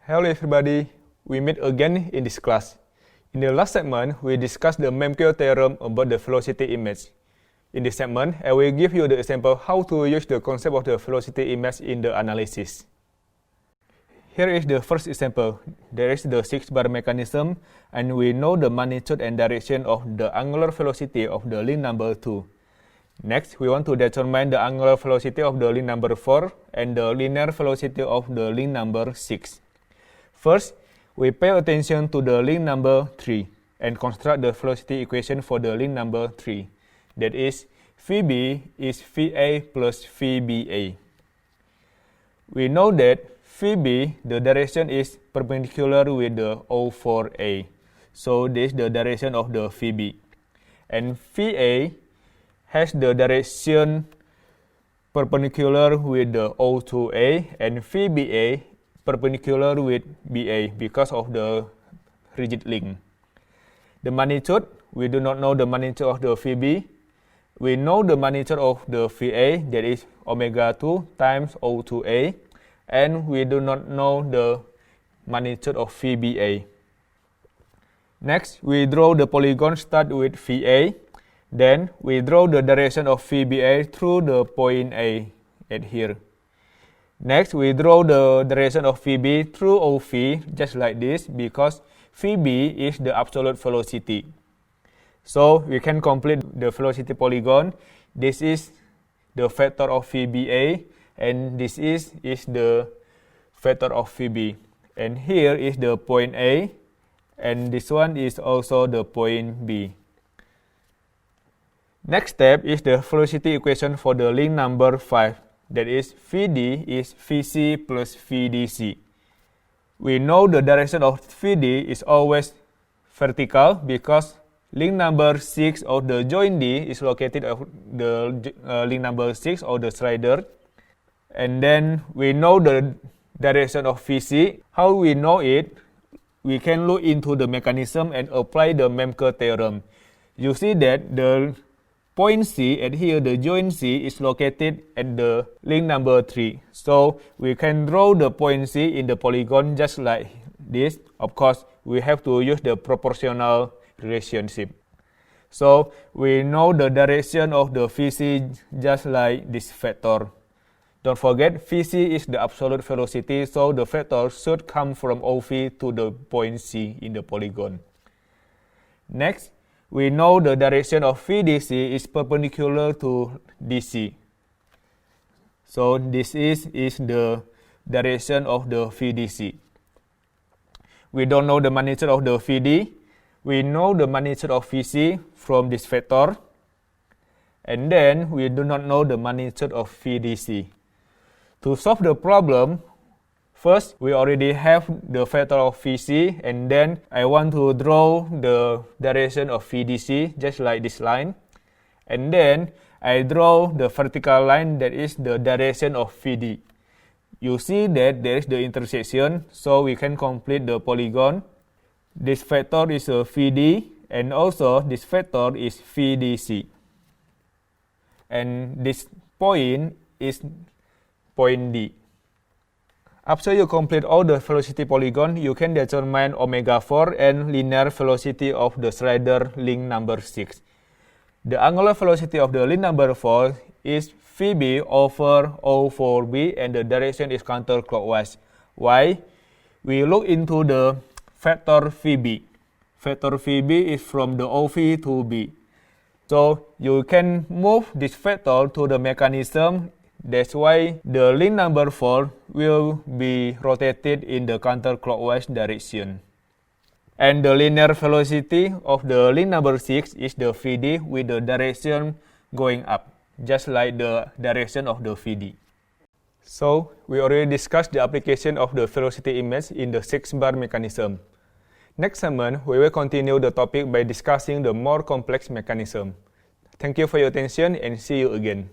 Hello everybody, we meet again in this class. In the last segment, we discussed the Memke theorem about the velocity image. In this segment, I will give you the example how to use the concept of the velocity image in the analysis. Here is the first example. There is the 6-bar mechanism, and we know the magnitude and direction of the angular velocity of the link number 2. Next, we want to determine the angular velocity of the link number 4 and the linear velocity of the link number 6. First, we pay attention to the link number 3 and construct the velocity equation for the link number 3. That is, Vb is Va plus Vba. We know that Vb, the direction is perpendicular with the O4a. So this is the direction of the Vb. And Va has the direction perpendicular with the O2a, and Vba perpendicular with Ba because of the rigid link. The magnitude, we do not know the magnitude of the Vb. We know the magnitude of the Va, that is omega 2 times O2a, and we do not know the magnitude of Vba. Next, we draw the polygon start with Va. Then, we draw the direction of Vba through the point A at here. Next, we draw the direction of Vb through OV, just like this, because Vb is the absolute velocity. So, we can complete the velocity polygon. This is the vector of Vba, and this is the vector of Vb. And here is the point A, and this one is also the point B. Next step is the velocity equation for the link number 5. That is, Vd is Vc plus Vdc. We know the direction of Vd is always vertical because link number 6 of the joint D is located at the link number 6 of the slider. And then we know the direction of Vc. How we know it? We can look into the mechanism and apply the Memke theorem. You see that the point C at here, the joint C, is located at the link number 3. So, we can draw the point C in the polygon just like this. Of course, we have to use the proportional relationship. So, we know the direction of the Vc just like this vector. Don't forget, Vc is the absolute velocity, so the vector should come from OV to the point C in the polygon. Next, we know the direction of Vdc is perpendicular to dc. So this is the direction of the Vdc. We don't know the magnitude of the Vd. We know the magnitude of Vc from this vector. And then we do not know the magnitude of Vdc. To solve the problem, first, we already have the vector of Vc, and then I want to draw the direction of Vdc, just like this line. And then, I draw the vertical line that is the direction of Vd. You see that there is the intersection, so we can complete the polygon. This vector is a Vd, and also this vector is Vdc. And this point is point D. After you complete all the velocity polygon, you can determine omega 4 and linear velocity of the slider link number 6. The angular velocity of the link number 4 is Vb over O4b, and the direction is counterclockwise. Why? We look into the vector Vb. Vector Vb is from the OV to B. So, you can move this vector to the mechanism. That's why the link number 4 will be rotated in the counterclockwise direction. And the linear velocity of the link number 6 is the Vd with the direction going up, just like the direction of the Vd. So, we already discussed the application of the velocity image in the 6-bar mechanism. Next segment, we will continue the topic by discussing the more complex mechanism. Thank you for your attention and see you again.